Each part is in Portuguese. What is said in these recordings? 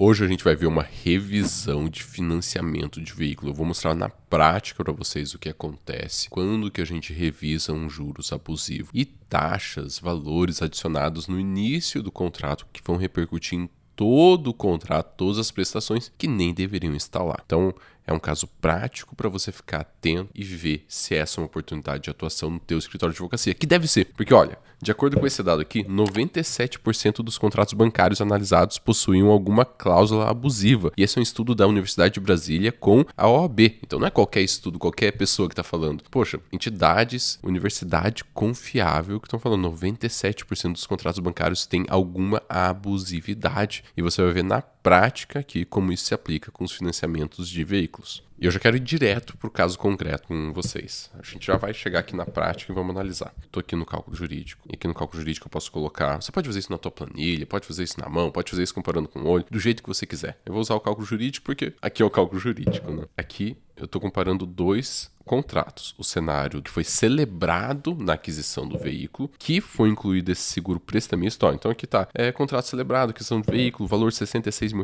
Hoje a gente vai ver uma revisão de financiamento de veículo. Eu vou mostrar na prática para vocês o que acontece quando que a gente revisa um juros abusivo e taxas, valores adicionados no início do contrato que vão repercutir em todo o contrato, todas as prestações que nem deveriam estar lá. Então, é um caso prático para você ficar atento e ver se essa é uma oportunidade de atuação no teu escritório de advocacia, que deve ser, porque olha, de acordo com esse dado aqui, 97% dos contratos bancários analisados possuíam alguma cláusula abusiva. E esse é um estudo da Universidade de Brasília com a OAB. Então não é qualquer estudo, qualquer pessoa que está falando. Poxa, entidades, universidade confiável que estão falando 97% dos contratos bancários têm alguma abusividade. E você vai ver na prática aqui como isso se aplica com os financiamentos de veículos. E eu já quero ir direto para o caso concreto com vocês. A gente já vai chegar aqui na prática e vamos analisar. Estou aqui no cálculo jurídico. E aqui no cálculo jurídico eu posso colocar... Você pode fazer isso na tua planilha, pode fazer isso na mão, pode fazer isso comparando com o olho, do jeito que você quiser. Eu vou usar o cálculo jurídico porque aqui é o cálculo jurídico, né? Aqui eu estou comparando dois contratos. O cenário que foi celebrado na aquisição do veículo, que foi incluído esse seguro prestamista. Então aqui tá, contrato celebrado, aquisição de veículo, valor de R$66 mil.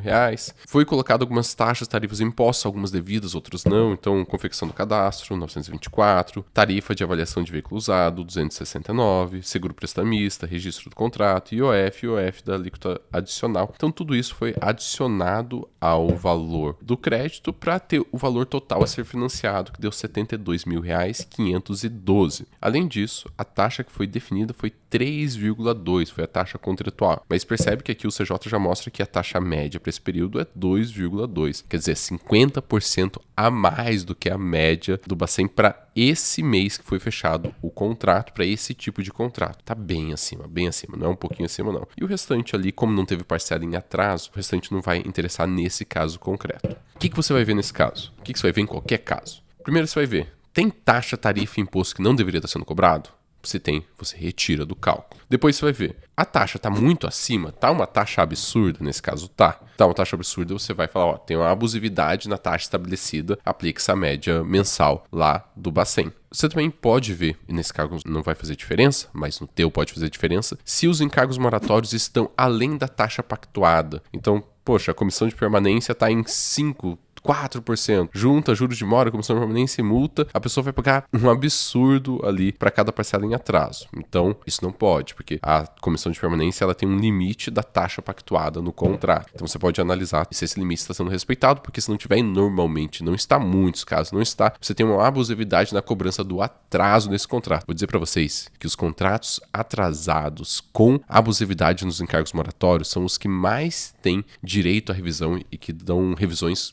Foi colocado algumas taxas, tarifas e impostos, algumas devidas, outras não. Então, confecção do cadastro, 924, tarifa de avaliação de veículo usado, 269, seguro prestamista, registro do contrato, IOF da alíquota adicional. Então, tudo isso foi adicionado ao valor do crédito para ter o valor total a ser financiado, que deu R$72.512. Além disso, a taxa que foi definida foi 3,2, foi a taxa contratual. Mas percebe que aqui o CJ já mostra que a taxa média para esse período é 2,2. Quer dizer, 50% a mais do que a média do Bacen para esse mês que foi fechado o contrato, para esse tipo de contrato. Tá bem acima, não é um pouquinho acima não. E o restante ali, como não teve parcela em atraso, o restante não vai interessar nesse caso concreto. O que você vai ver nesse caso? O que você vai ver em qualquer caso? Primeiro você vai ver, tem taxa, tarifa e imposto que não deveria estar sendo cobrado? Se tem, você retira do cálculo. Depois você vai ver, a taxa está muito acima, tá uma taxa absurda, nesse caso tá uma taxa absurda, você vai falar, ó, tem uma abusividade na taxa estabelecida, aplica essa média mensal lá do Bacen. Você também pode ver, e nesse caso não vai fazer diferença, mas no teu pode fazer diferença, se os encargos moratórios estão além da taxa pactuada. Então, poxa, a comissão de permanência está em 4%. Junta juros de mora, comissão de permanência e multa, a pessoa vai pagar um absurdo ali para cada parcela em atraso. Então, isso não pode, porque a comissão de permanência ela tem um limite da taxa pactuada no contrato. Então, você pode analisar se esse limite está sendo respeitado, porque se não tiver, normalmente não está, muitos casos não está, você tem uma abusividade na cobrança do atraso nesse contrato. Vou dizer para vocês que os contratos atrasados com abusividade nos encargos moratórios são os que mais têm direito à revisão e que dão revisões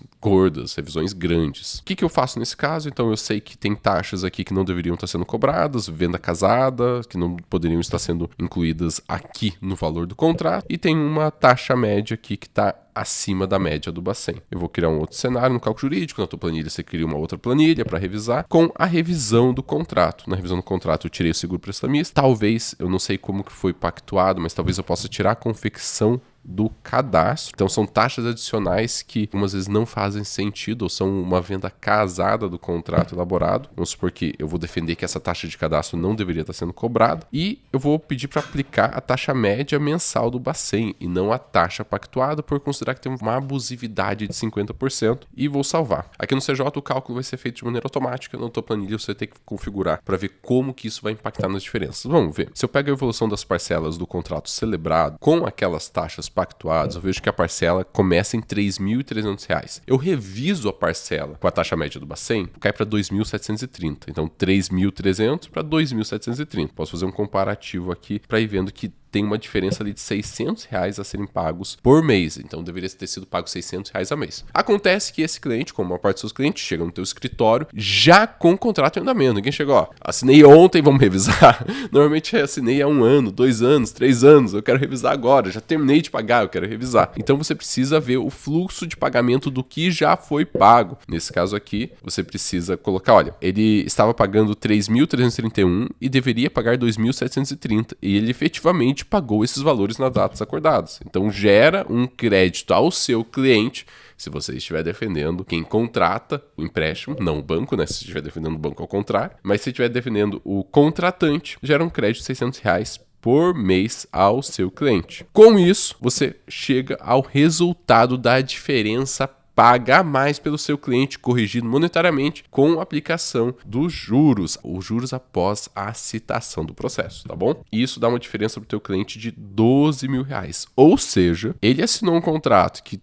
revisões grandes. O que eu faço nesse caso? Então eu sei que tem taxas aqui que não deveriam estar sendo cobradas, venda casada, que não poderiam estar sendo incluídas aqui no valor do contrato, e tem uma taxa média aqui que está acima da média do Bacen. Eu vou criar um outro cenário no cálculo jurídico, na tua planilha você cria uma outra planilha para revisar com a revisão do contrato. Na revisão do contrato eu tirei o seguro prestamista, talvez, eu não sei como que foi pactuado, mas talvez eu possa tirar a confecção do cadastro. Então são taxas adicionais que algumas vezes não fazem sentido ou são uma venda casada do contrato elaborado. Vamos supor que eu vou defender que essa taxa de cadastro não deveria estar sendo cobrada e eu vou pedir para aplicar a taxa média mensal do Bacen e não a taxa pactuada por considerar que tem uma abusividade de 50% e vou salvar. Aqui no CJ o cálculo vai ser feito de maneira automática, na tua planilha você vai ter que configurar para ver como que isso vai impactar nas diferenças. Vamos ver. Se eu pego a evolução das parcelas do contrato celebrado com aquelas taxas pactuados, eu vejo que a parcela começa em R$3.300. Eu reviso a parcela com a taxa média do Bacen, cai para R$2.730. Então, 3.300 para 2.730. Posso fazer um comparativo aqui para ir vendo que tem uma diferença ali de R$600 a serem pagos por mês. Então, deveria ter sido pago R$600 a mês. Acontece que esse cliente, como a maior parte dos seus clientes, chega no teu escritório já com o contrato em andamento. Ninguém chegou, ó, assinei ontem, vamos revisar. Normalmente assinei há 1 ano, 2 anos, 3 anos, eu quero revisar agora, já terminei de pagar, eu quero revisar. Então, você precisa ver o fluxo de pagamento do que já foi pago. Nesse caso aqui, você precisa colocar, olha, ele estava pagando R$3.331 e deveria pagar R$2.730 e ele efetivamente pagou esses valores nas datas acordadas. Então gera um crédito ao seu cliente se você estiver defendendo quem contrata o empréstimo, não o banco, né? Se estiver defendendo o banco ao contrário, mas se estiver defendendo o contratante, gera um crédito de R$600 por mês ao seu cliente. Com isso, você chega ao resultado da diferença paga mais pelo seu cliente, corrigido monetariamente com a aplicação dos juros, os juros após a citação do processo, tá bom? Isso dá uma diferença para o teu cliente de R$ 12.000. Ou seja, ele assinou um contrato que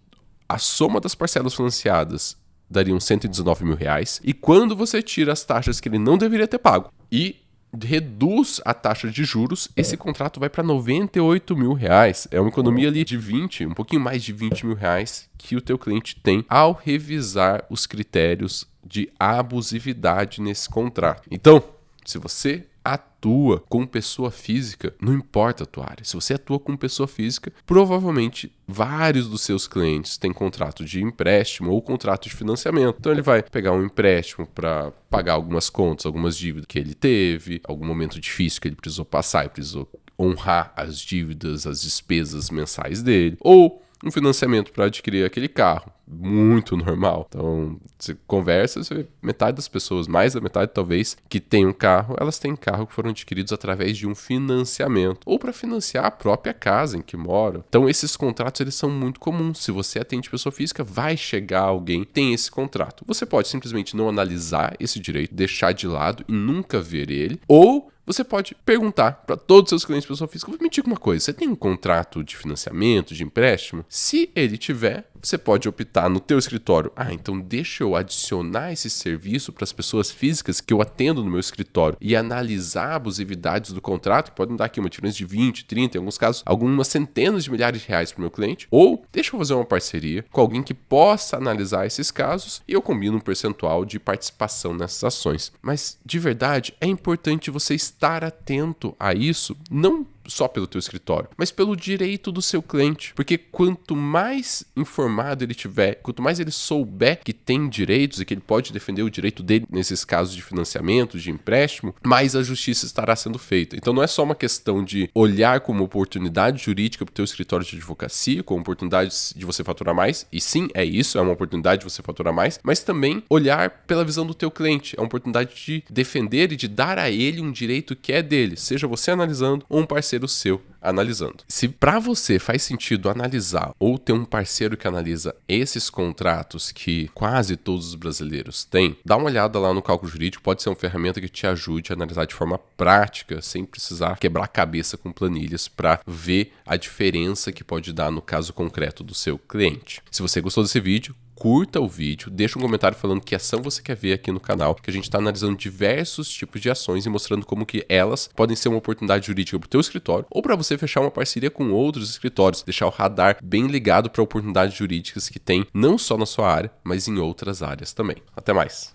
a soma das parcelas financiadas dariam R$ 119.000, e quando você tira as taxas que ele não deveria ter pago e reduz a taxa de juros, esse contrato vai para R$ 98.000. É uma economia ali de 20, um pouquinho mais de R$ 20.000 que o teu cliente tem ao revisar os critérios de abusividade nesse contrato. Então, se você atua com pessoa física, não importa a tua área. Se você atua com pessoa física, provavelmente vários dos seus clientes têm contrato de empréstimo ou contrato de financiamento. Então ele vai pegar um empréstimo para pagar algumas contas, algumas dívidas que ele teve, algum momento difícil que ele precisou passar e precisou honrar as dívidas, as despesas mensais dele, ou um financiamento para adquirir aquele carro. Muito normal. Então, você conversa, você vê metade das pessoas, mais da metade talvez, que tem um carro, elas têm carro que foram adquiridos através de um financiamento ou para financiar a própria casa em que moram. Então, esses contratos eles são muito comuns. Se você atende pessoa física, vai chegar alguém que tem esse contrato. Você pode simplesmente não analisar esse direito, deixar de lado e nunca ver ele, ou você pode perguntar para todos os seus clientes de pessoa física: me diga uma coisa, você tem um contrato de financiamento, de empréstimo? Se ele tiver, você pode optar no teu escritório: então deixa eu adicionar esse serviço para as pessoas físicas que eu atendo no meu escritório e analisar abusividades do contrato, que podem dar aqui uma diferença de 20, 30, em alguns casos, algumas centenas de milhares de reais para o meu cliente. Ou deixa eu fazer uma parceria com alguém que possa analisar esses casos e eu combino um percentual de participação nessas ações. Mas, de verdade, é importante você estar atento a isso, não só pelo teu escritório, mas pelo direito do seu cliente. Porque quanto mais informado ele tiver, quanto mais ele souber que tem direitos e que ele pode defender o direito dele nesses casos de financiamento, de empréstimo, mais a justiça estará sendo feita. Então não é só uma questão de olhar como oportunidade jurídica para o teu escritório de advocacia, como oportunidade de você faturar mais, e sim, é isso, é uma oportunidade de você faturar mais, mas também olhar pela visão do teu cliente. É uma oportunidade de defender e de dar a ele um direito que é dele, seja você analisando ou um parceiro seu analisando. Se para você faz sentido analisar ou ter um parceiro que analisa esses contratos que quase todos os brasileiros têm, dá uma olhada lá no cálculo jurídico, pode ser uma ferramenta que te ajude a analisar de forma prática, sem precisar quebrar a cabeça com planilhas para ver a diferença que pode dar no caso concreto do seu cliente. Se você gostou desse vídeo, curta o vídeo, deixa um comentário falando que ação você quer ver aqui no canal, que a gente está analisando diversos tipos de ações e mostrando como que elas podem ser uma oportunidade jurídica para o teu escritório ou para você fechar uma parceria com outros escritórios, deixar o radar bem ligado para oportunidades jurídicas que tem não só na sua área, mas em outras áreas também. Até mais!